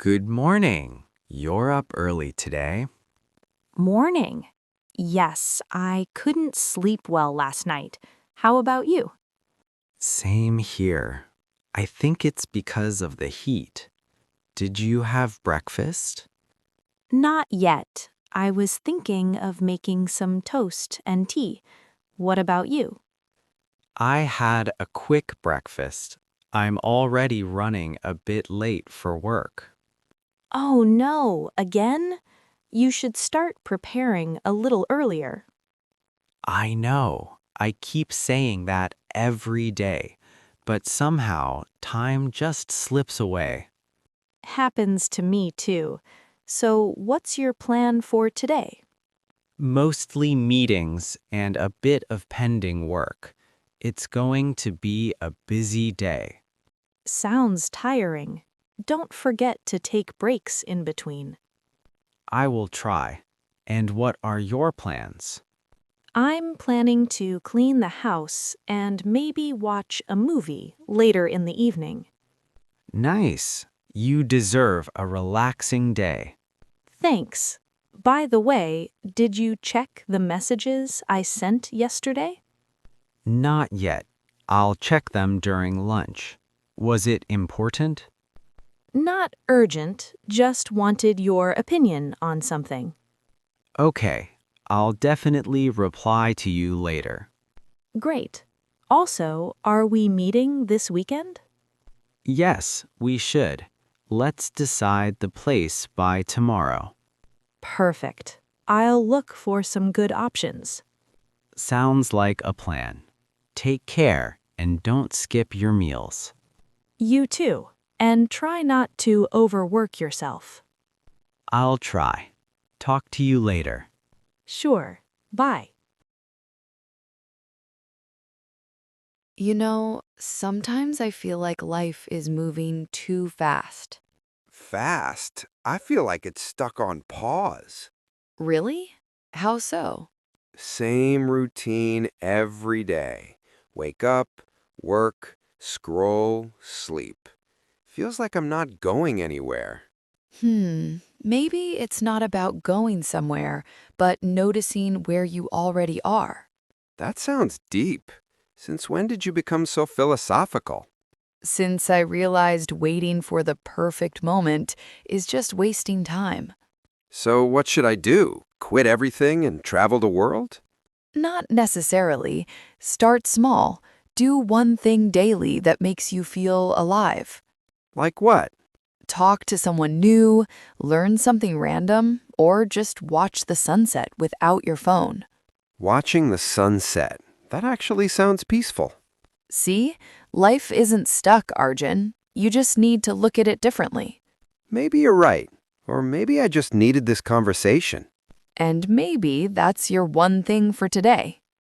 Good morning. You're up early today. Morning. Yes, I couldn't sleep well last night. How about you? Same here. I think it's because of the heat. Did you have breakfast? Not yet. I was thinking of making some toast and tea. What about you? I had a quick breakfast. I'm already running a bit late for work. Oh no, again? You should start preparing a little earlier. I know. I keep saying that every day, but somehow time just slips away. Happens to me too. So, what's your plan for today? Mostly meetings and a bit of pending work. It's going to be a busy day. Sounds tiring. Don't forget to take breaks in between. I will try. And what are your plans? I'm planning to clean the house and maybe watch a movie later in the evening. Nice. You deserve a relaxing day. Thanks. By the way, did you check the messages I sent yesterday? Not yet. I'll check them during lunch. Was it important? Not urgent, just wanted your opinion on something. Okay. I'll definitely reply to you later. Great. Also, are we meeting this weekend? Yes, we should. Let's decide the place by tomorrow. Perfect. I'll look for some good options. Sounds like a plan. Take care and don't skip your meals. You too. And try not to overwork yourself. I'll try. Talk to you later. Sure. Bye. Sometimes I feel like life is moving too fast. Fast? I feel like it's stuck on pause. Really? How so? Same routine every day. Wake up, work, scroll, sleep. Feels like I'm not going anywhere. Maybe it's not about going somewhere, but noticing where you already are. That sounds deep. Since when did you become so philosophical? Since I realized waiting for the perfect moment is just wasting time. So what should I do? Quit everything and travel the world? Not necessarily. Start small. Do one thing daily that makes you feel alive. Like what? Talk to someone new, learn something random, or just watch the sunset without your phone. Watching the sunset. That actually sounds peaceful. See? Life isn't stuck, Arjun. You just need to look at it differently. Maybe you're right. Or maybe I just needed this conversation. And maybe that's your one thing for today.